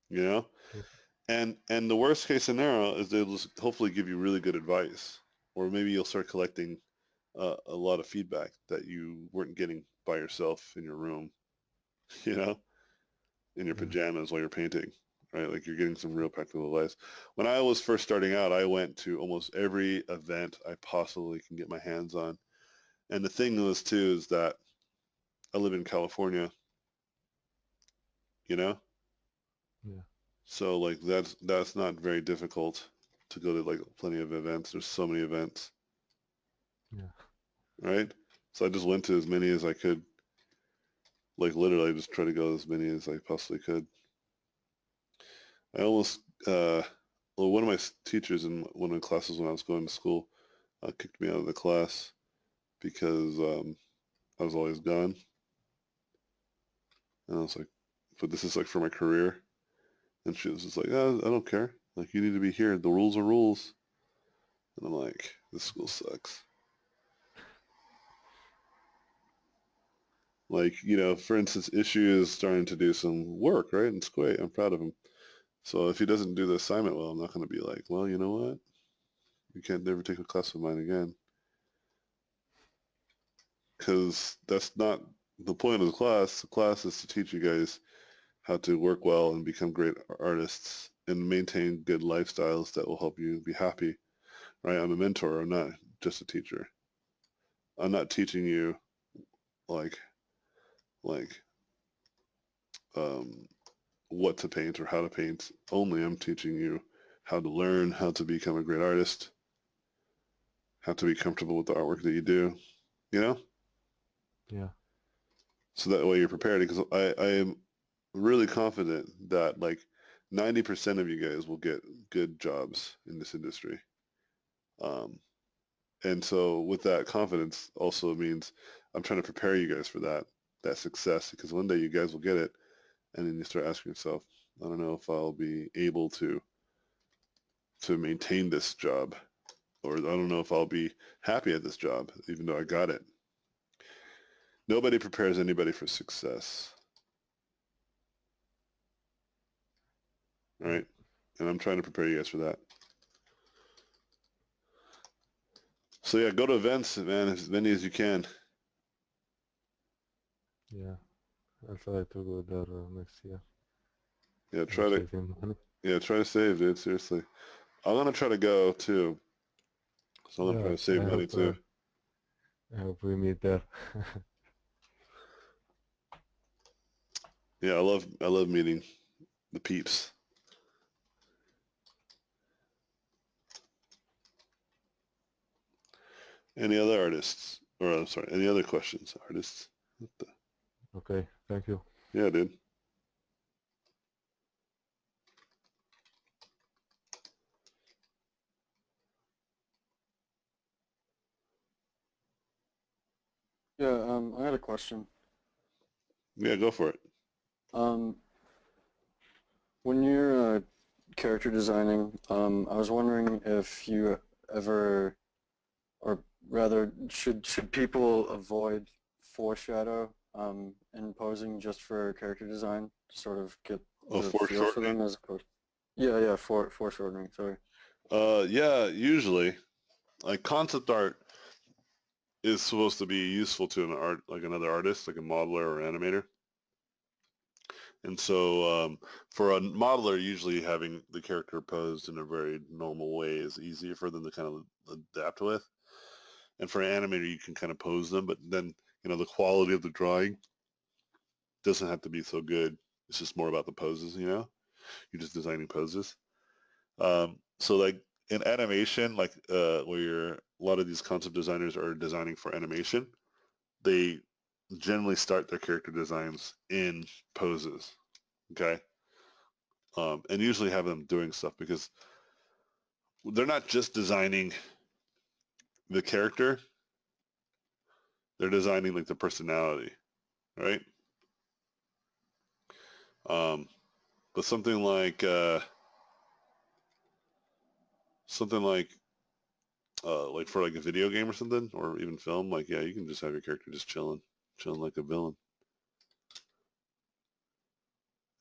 you know? tot- And the worst case scenario is they'll just hopefully give you really good advice, or maybe you'll start collecting a lot of feedback that you weren't getting by yourself in your room, you know, in your yeah, pajamas while you're painting, right? Like you're getting some real practical advice. When I was first starting out, I went to almost every event I possibly can get my hands on. And the thing was too is that I live in California, you know, yeah, so like that's not very difficult to go to like plenty of events. There's so many events, yeah, right? So I just went to as many as I could. Like literally, I just try to go to as many as I possibly could. I almost, well, one of my teachers in one of the classes when I was going to school kicked me out of the class because I was always gone. And I was like, but this is like for my career. And she was just like, oh, I don't care. Like, you need to be here. The rules are rules. And I'm like, this school sucks. Like, for instance, Issue is starting to do some work, right? And it's great. I'm proud of him. So if he doesn't do the assignment well, I'm not going to be like, well, you know what? You can't never take a class of mine again. Because that's not the point of the class. The class is to teach you guys how to work well and become great artists and maintain good lifestyles that will help you be happy, right? I'm a mentor. I'm not just a teacher. I'm not teaching you like like um, what to paint or how to paint. Only I'm teaching you how to learn how to become a great artist, how to be comfortable with the artwork that you do. You know, Yeah. So that way you're prepared, because I am really confident that like 90% of you guys will get good jobs in this industry. Um, and so with that confidence also means I'm trying to prepare you guys for that success, because one day you guys will get it, and then you start asking yourself, I don't know if I'll be able to maintain this job, or I don't know if I'll be happy at this job, even though I got it. Nobody prepares anybody for success, right? And I'm trying to prepare you guys for that. So yeah, go to events, man, as many as you can. Yeah. I'll try to go there next year. Yeah, I'm saving money. try to save, dude. Seriously, I'm gonna try to go too. So I'm gonna try Yeah, to save money too. I hope we meet there. Yeah, I love meeting the peeps. Any other artists? Or I'm sorry, any other questions, artists? Okay, thank you. Yeah, dude. Yeah, I had a question. Yeah, go for it. Um, when you're character designing, I was wondering if you ever, or rather, should people avoid foreshadow in posing just for character design to sort of get Oh, the feel for foreshortening. them as opposed? Yeah, foreshortening. Sorry. Yeah, usually, like concept art is supposed to be useful to an art, like another artist, like a modeler or animator. And so for a modeler, usually having the character posed in a very normal way is easier for them to kind of adapt with. And for an animator, you can kind of pose them, but then, the quality of the drawing doesn't have to be so good. It's just more about the poses. You're just designing poses. So like in animation, like a lot of these concept designers are designing for animation, they generally start their character designs in poses. Okay. And usually have them doing stuff, because they're not just designing the character, they're designing like the personality, right? Um, but something like for like a video game or something, or even film, like yeah, you can just have your character just chilling like a villain.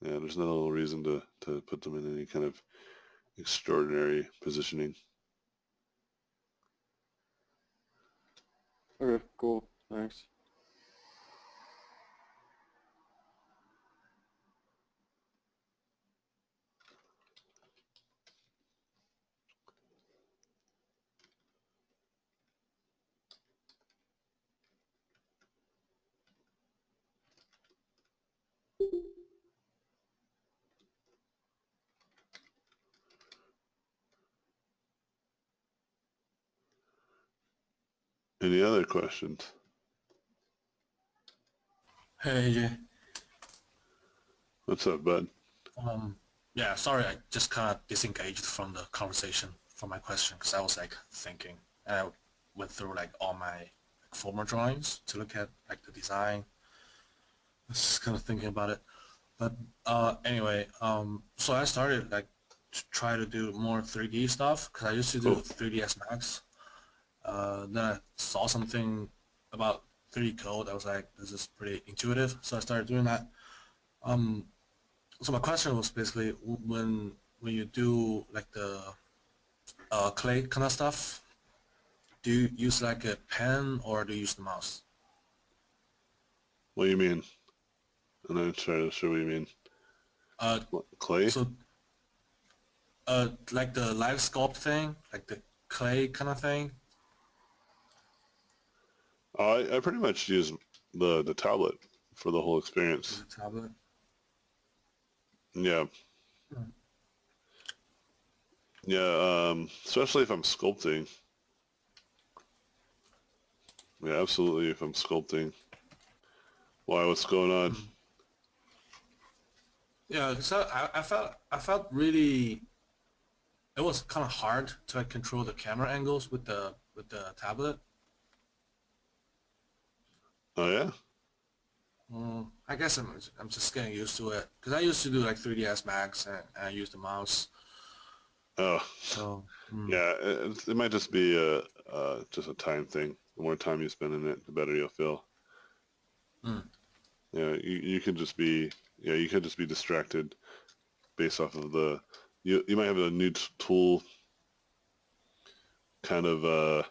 Yeah, there's no reason to put them in any kind of extraordinary positioning. Okay, cool. Thanks. Any other questions? Hey, AJ. What's up, bud? Um, yeah, sorry, I just kind of disengaged from the conversation for my question because I was like thinking, and I went through like all my former drawings to look at like the design. I was just kind of thinking about it. But anyway, so I started like to try to do more 3D stuff because I used to do Cool. 3ds Max. Then I saw something about 3D code. I was like, this is pretty intuitive, so I started doing that. Um, so my question was basically when you do like the clay kind of stuff, do you use like a pen or do you use the mouse? What do you mean? I'm not sure what you mean. Uh, What, clay? so like the live sculpt thing, like the clay kind of thing. I pretty much use the tablet for the whole Use experience. a tablet. Yeah, Hmm. yeah. Especially if I'm sculpting. Yeah, absolutely. If I'm sculpting, Why? What's going on? Yeah, so I felt really it was kind of hard to like control the camera angles with the tablet. Oh yeah. I guess I'm just getting used to it because I used to do like 3ds Max and I use the mouse. Oh So yeah. It might just be just a time thing. The more time you spend in it, the better you'll feel. mm, Yeah, you could just be you could just be distracted based off of the you might have a new tool kind of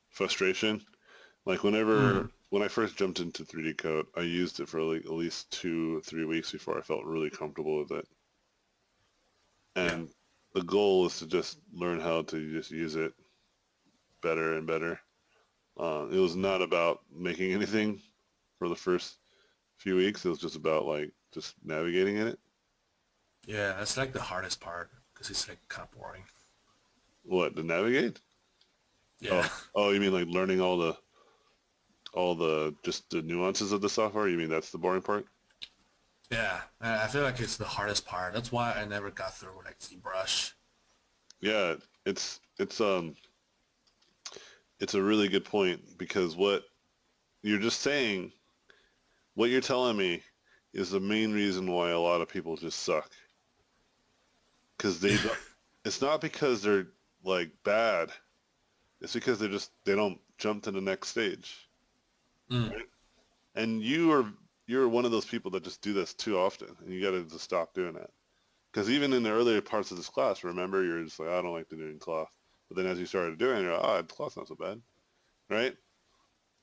frustration. Like mm, when I first jumped into 3D Code, I used it for like at least 2 or 3 weeks before I felt really comfortable with it. yeah, And the goal is to just learn how to just use it better and better. It was mm, not about making anything for the first few weeks. It was just about like just navigating in it. yeah. It's like the hardest part because it's like kind of boring. What, to navigate? Yeah, Oh, oh, you mean like learning all the just the nuances of the software? You mean that's the boring part? yeah. I feel like it's the hardest part. That's why I never got through like ZBrush. Yeah, it's a really good point because you're just saying, what you're telling me is the main reason why a lot of people just suck. Because they don't, it's not because they're like bad. It's because they don't jump to the next stage, Mm, right? And you're one of those people that just do this too often, and you got to just stop doing that. Because even in the earlier parts of this class, remember, you're just like, I don't like doing cloth. But then as you started doing it, you're like, oh, cloth's not so bad, right?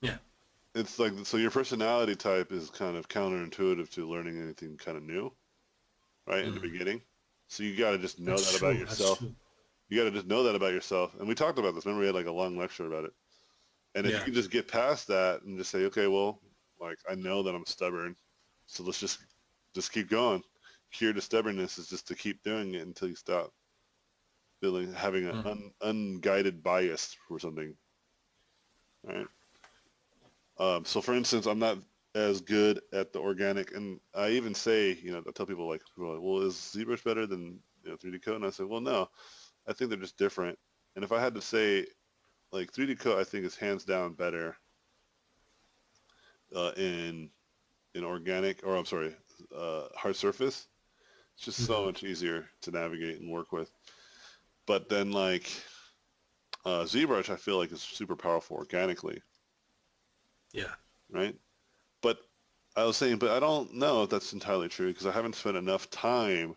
yeah. It's like, so your personality type is kind of counterintuitive to learning anything kind of new, right, in the Mm. beginning. So you got to just know That's that about true. That's yourself. true. You got to just know that about yourself. And we talked about this. Remember, we had like a long lecture about it. And if you Yeah. can just get past that and just say, okay, well, like I know that I'm stubborn, so let's just keep going. Cure to stubbornness is just to keep doing it until you stop feeling having an Mm. unguided bias for something, right? So for instance, I'm not as good at the organic, and I even say, I tell people are like, well, is ZBrush better than 3D Code? And I say, well, no, I think they're just different. And if I had to say, like 3D Code, I think is hands down better in organic, or I'm sorry, hard surface. It's just so Mm-hmm. much easier to navigate and work with. But then like ZBrush, I feel like is super powerful organically, Yeah. right? But I was saying, but I don't know if that's entirely true because I haven't spent enough time.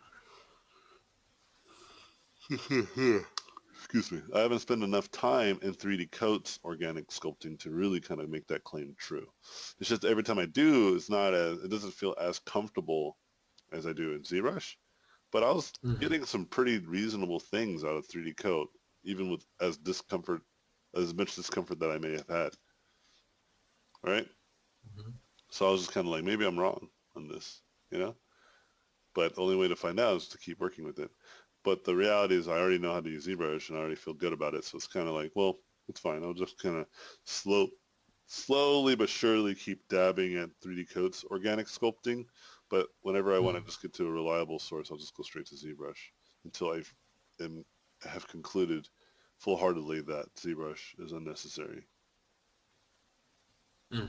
Excuse me. I haven't spent enough time in 3D Coat's organic sculpting to really kind of make that claim true. It's just every time I do, it doesn't feel as comfortable as I do in ZBrush. But I was Mm-hmm. getting some pretty reasonable things out of 3D Coat, even with as much discomfort that I may have had, right? Mm-hmm. So I was just kind of like, maybe I'm wrong on this, you know? But the only way to find out is to keep working with it. But the reality is I already know how to use ZBrush and I already feel good about it. So it's kind of like, well, it's fine. I'll just kind of slowly but surely keep dabbing at 3D Coat's organic sculpting. But whenever I want to Mm. just get to a reliable source, I'll just go straight to ZBrush until am, have concluded full-heartedly that ZBrush is unnecessary. Mm.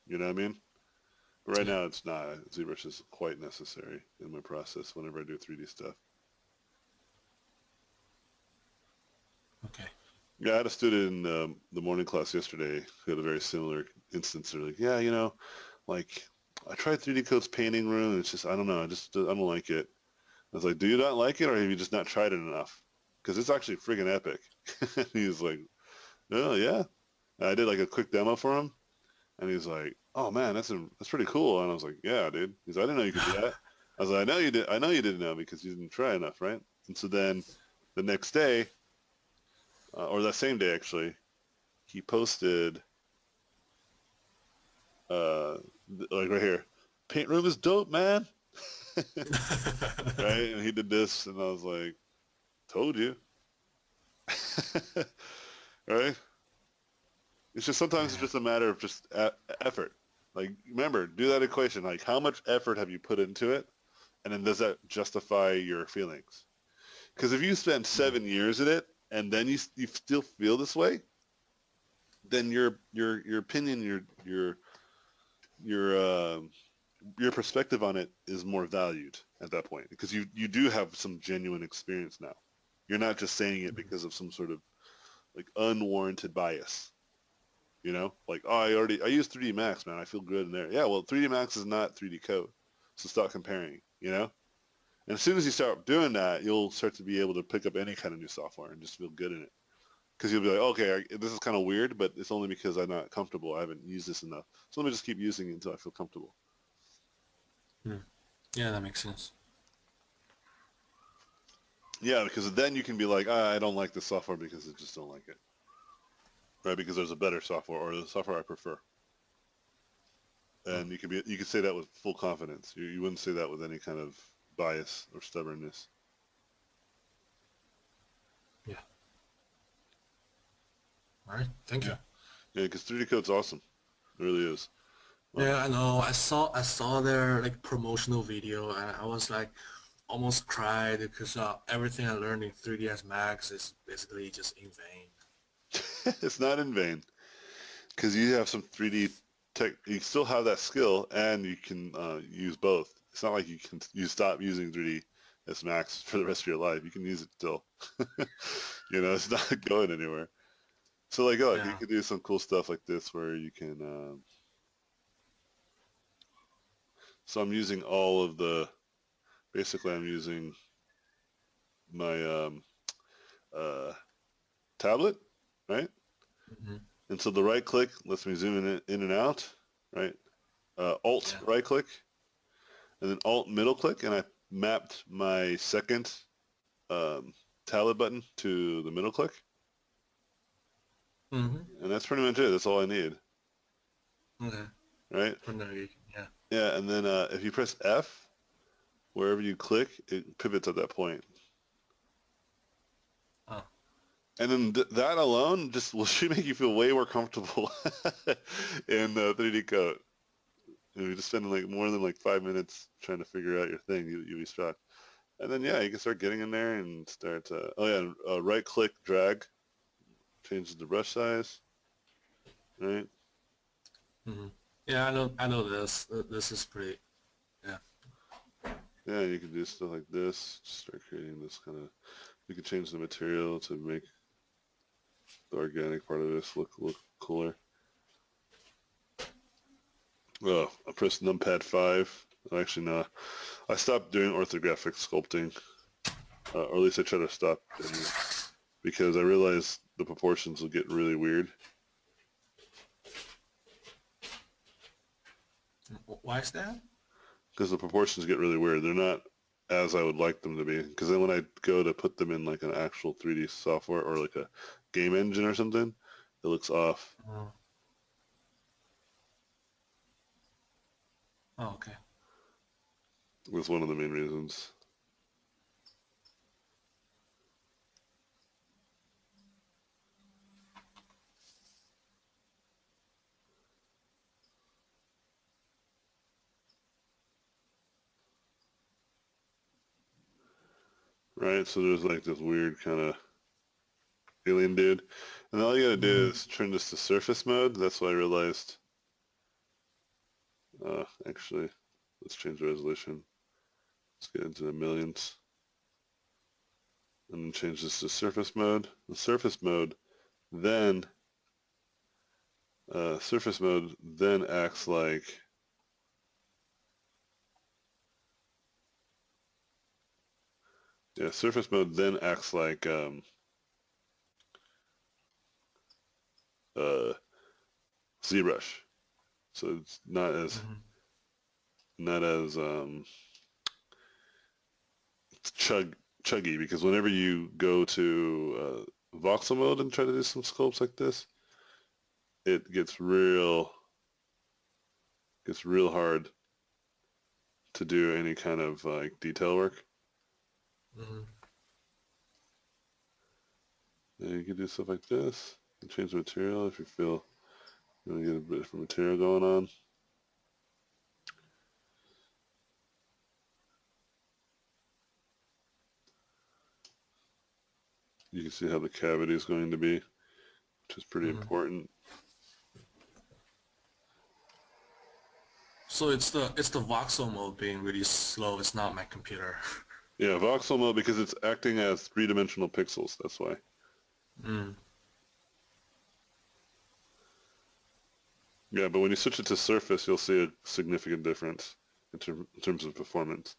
You know what I mean? Right Yeah. now, it's not. ZBrush is quite necessary in my process whenever I do 3D stuff. Okay. Yeah, I had a student in the morning class yesterday who had a very similar instance. They're like, yeah, like I tried 3D Code's painting room, and it's just I don't know, I don't like it. I was like, do you not like it, or have you just not tried it enough? Because it's actually friggin' epic. He was like, oh yeah. And I did like a quick demo for him, and he's like, oh man, that's pretty cool. And I was like, yeah, dude. He's like, I didn't know you could do that. I was like, I know you did. I know you didn't know because you didn't try enough, right? And so then the next day, or that same day actually, he posted uh like right here, paint room is dope, man. Right? And he did this, and I was like, told you. Right? It's just sometimes it's Yeah. just a matter of just effort, Like, remember, do that equation. Like, how much effort have you put into it? And then does that justify your feelings? Because if you spend Mm. 7 years at it and then you still feel this way, then your opinion, your your perspective on it is more valued at that point because you do have some genuine experience now. You're not just saying it because of some sort of like unwarranted bias. You know, like, oh, I use 3D Max, man. I feel good in there. Yeah, well, 3D Max is not 3D code, so stop comparing. You know, and as soon as you start doing that, you'll start to be able to pick up any kind of new software and just feel good in it. Because you'll be like, okay, this is kind of weird, but it's only because I'm not comfortable. I haven't used this enough, so let me just keep using it until I feel comfortable. Mm. Yeah, that makes sense. Yeah, because then you can be like, I don't like this software because I just don't like it, right? Because there's a better software or the software I prefer. Mm. And you could say that with full confidence. You wouldn't say that with any kind of bias or stubbornness. Yeah. All right. Thank you. Yeah, because 3D code's awesome. It really is. Yeah, I know. I saw their like promotional video, and I was like almost cried because everything I learned in 3ds Max is basically just in vain. It's not in vain because you have some 3D tech. You still have that skill, and you can use both. It's not like you stop using 3ds Max for the rest of your life. You can use it still. You know, it's not going anywhere. So like, look, you Yeah. could do some cool stuff like this where you can. So I'm using all of the. Basically, I'm using my uh, tablet, right? Hmm. And so the right click lets me zoom in and out, right? Alt Yeah. right click, and then Alt middle click, and I mapped my second um, tablet button to the middle click, Hmm. and that's pretty much it. That's all I need, Okay. right? For navigation. Yeah. Yeah, and then if you press F, wherever you click, it pivots at that point. Oh. And then that alone just should make you feel way more comfortable in 3D code. If you're just spending like more than like 5 minutes trying to figure out your thing, you'll be struck. And then yeah, you can start getting in there and start. Oh yeah, right click, drag, changes the brush size, right? Hmm. Yeah, I know. I know this. This is pretty. Yeah. Yeah, you can do stuff like this. Just start creating this kind of. You can change the material to make the organic part of this look cooler. Oh, I pressed numpad 5. Actually, no. I stopped doing orthographic sculpting, or at least I try to stop doing it because I realized the proportions will get really weird. Why is that? Because the proportions get really weird. They're not as I would like them to be. Because then when I go to put them in like an actual 3D software or like a game engine or something, it looks off. Oh. Oh, okay. That's one of the main reasons. Right? So there's like this weird kind of alien dude. And all you gotta do Mm. is turn this to surface mode. That's what I realized. Actually, let's change the resolution. Let's get into the millions. And then change this to surface mode. The then surface mode then acts like yeah, surface mode then acts like uh, ZBrush. So it's Hmm. not as chuggy because whenever you go to voxel mode and try to do some sculpts like this, it gets real hard to do any kind of like detail work. Hmm. And you can do stuff like this. You can change the material if you feel you want to get a bit of material going on. You can see how the cavity is going to be, which is pretty important. So it's the voxel mode being really slow. It's not my computer. Yeah, voxel mode because it's acting as three-dimensional pixels. That's why. Yeah, but when you switch it to surface, you'll see a significant difference in terms of performance.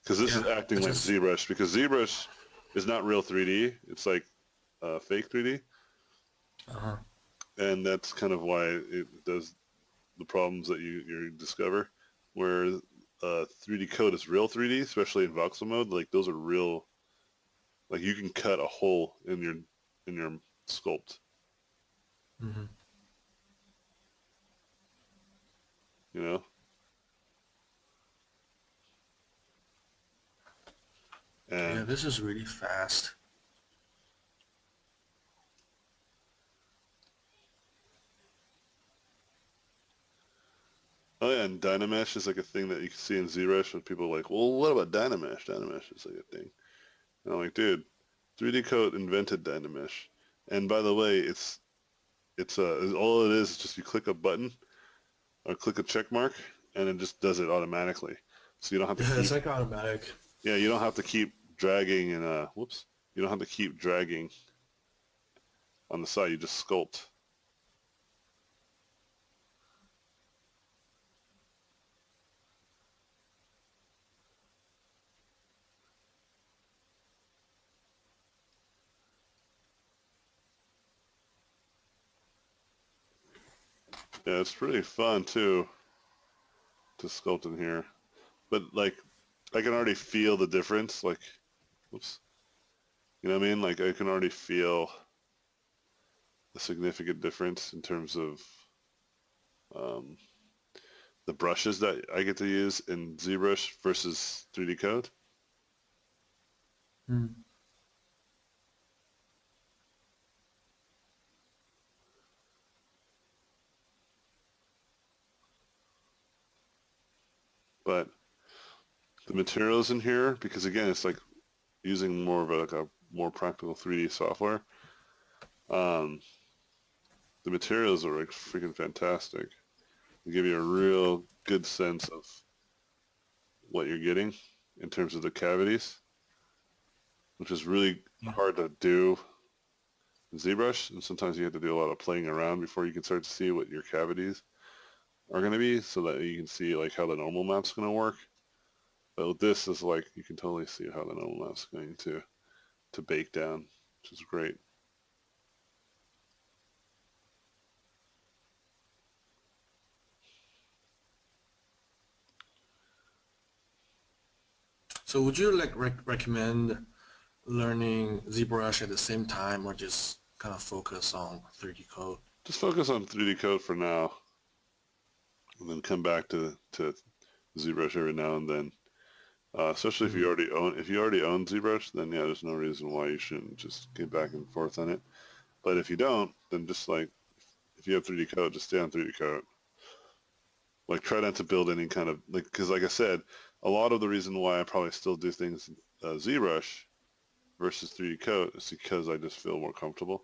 Because this is I acting like just ZBrush. Because ZBrush is not real 3D. It's like fake 3D. uh-huh. And that's kind of why it does the problems that you discover. Where 3D code is real 3D, especially in voxel mode. Like those are real. Like you can cut a hole in your sculpt. You know. Yeah, And this is really fast. oh yeah, and Dynamesh is like a thing that you can see in ZBrush when people are like, well, what about Dynamesh? Dynamesh is like a thing. And I'm like, dude, 3D Code invented Dynamesh. And by the way, it's all it is just you click a button or click a check mark and it just does it automatically. So you don't have to Yeah, it's keep like automatic. yeah, you don't have to keep dragging and you don't have to keep dragging on the side. You just sculpt. Yeah, it's pretty fun too to sculpt in here. But like I can already feel the difference. Like, whoops, you know what I mean? Like I can already feel a significant difference in terms of um, the brushes that I get to use in ZBrush versus 3D Code. But the materials in here, because again, it's like using more of a more practical 3D software. Um, the materials are like freaking fantastic. They give you a real good sense of what you're getting in terms of the cavities, which is really Yeah. hard to do in ZBrush. And sometimes you have to do a lot of playing around before you can start to see what your cavities are going to be so that you can see like how the normal map's going to work. But with this is like you can totally see how the normal map's going to bake down, which is great. So would you like recommend learning ZBrush at the same time, or just kind of focus on 3D code? Just focus on 3D code for now, and then come back to ZBrush every now and then. Especially if you already own ZBrush, then yeah, there's no reason why you shouldn't just get back and forth on it. But if you don't, then just like if you have 3D code, just stay on 3D code. Like try not to build any kind of like because like I said, a lot of the reason why I probably still do things in ZBrush versus 3D code is because I just feel more comfortable.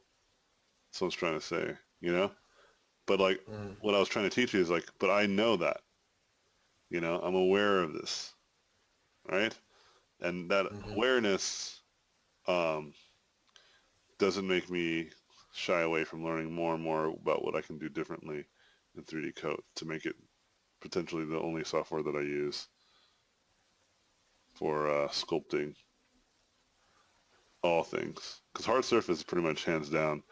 That's what I was trying to say, you know. But like what I was trying to teach you is like, but I know that, you know, I'm aware of this, right? And that awareness um, doesn't make me shy away from learning more and more about what I can do differently in 3D code to make it potentially the only software that I use for sculpting all things. Because hard surface is pretty much hands down.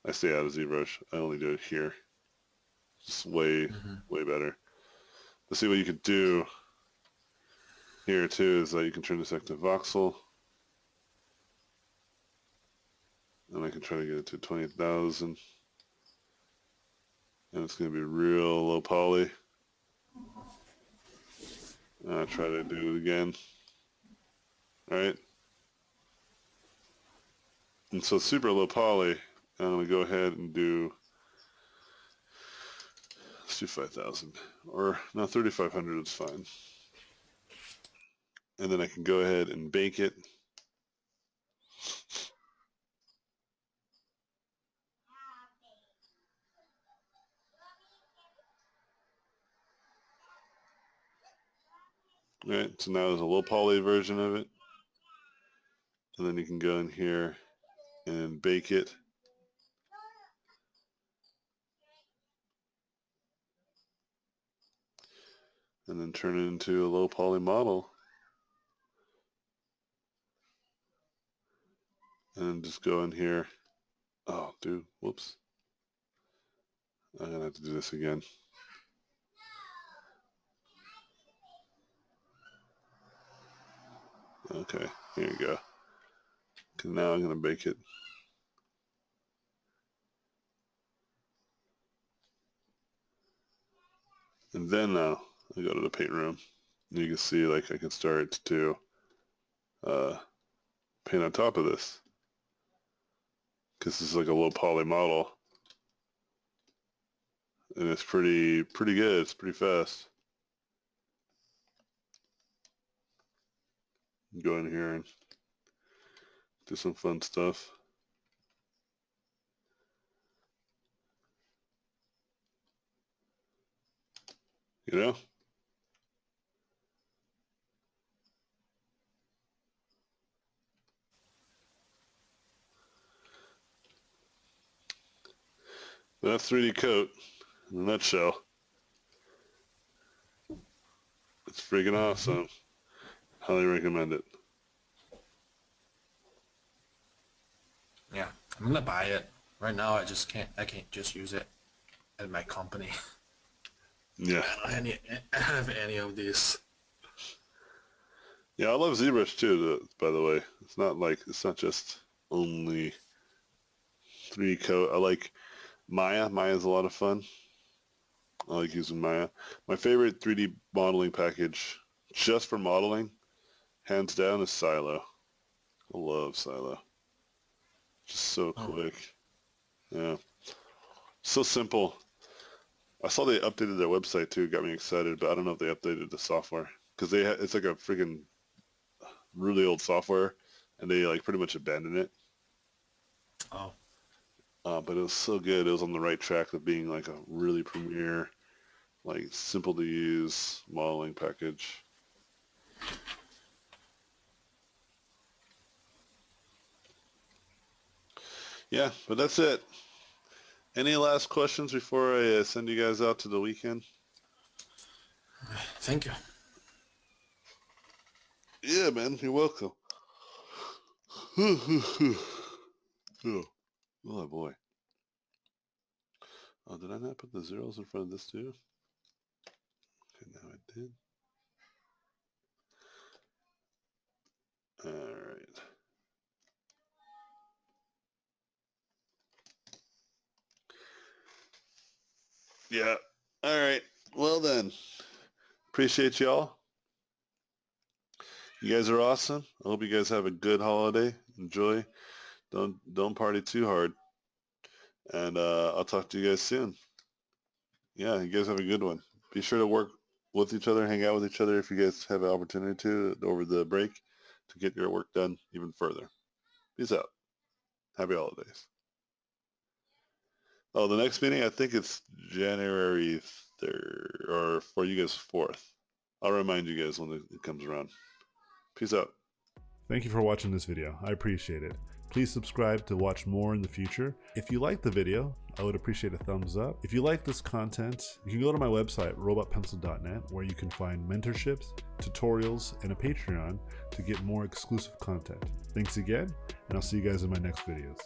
I stay out of ZBrush. I only do it here. It's way better. Let's see what you can do here too is that you can turn this back to voxel. And I can try to get it to 20,000. And it's going to be real low poly. I'll try to do it again. All right. And so super low poly. I'm going to go ahead and do, let's do 5,000. Or no, 3,500 is fine. And then I can go ahead and bake it. right, so now there's a low poly version of it. And then you can go in here and bake it. And then turn it into a low poly model. And just go in here. Oh, dude, whoops. I'm gonna have to do this again. Okay, here you go. Okay, now I'm gonna bake it. And then now I go to the paint room. And you can see like I can start to paint on top of this. Because this is like a low poly model. And it's pretty good. It's pretty fast. Go in here and do some fun stuff. You know? That's 3D coat in a nutshell. It's freaking awesome. Highly recommend it. Yeah, I'm gonna buy it. Right now I can't just use it at my company. Yeah. I don't have any of these. Yeah, I love ZBrush too, by the way. It's not just only 3D coat. I like Maya. Maya's a lot of fun. I like using Maya. My favorite 3D modeling package, just for modeling, hands down, is Silo. I love Silo. Just so quick. Yeah. So simple. I saw they updated their website too. Got me excited, but I don't know if they updated the software. Because it's like a freaking really old software, and they like pretty much abandoned it. Oh. But it was so good. It was on the right track of being like a really premier, like simple to use modeling package. Yeah, but that's it. Any last questions before I send you guys out to the weekend? Thank you. Yeah, man, you're welcome. Oh boy. Oh, did I not put the zeros in front of this too? Okay, now I did. All right. Yeah. All right. Well then, appreciate y'all. You guys are awesome. I hope you guys have a good holiday. Enjoy. Don't party too hard. And I'll talk to you guys soon. Yeah, you guys have a good one. Be sure to work with each other, hang out with each other if you guys have an opportunity to over the break to get your work done even further. Peace out. Happy holidays. Oh, the next meeting, I think it's January 3rd, or for you guys 4th. I'll remind you guys when it comes around. Peace out. Thank you for watching this video. I appreciate it. Please subscribe to watch more in the future. If you like the video, I would appreciate a thumbs up. If you like this content, you can go to my website, robotpencil.net, where you can find mentorships, tutorials, and a Patreon to get more exclusive content. Thanks again, and I'll see you guys in my next videos.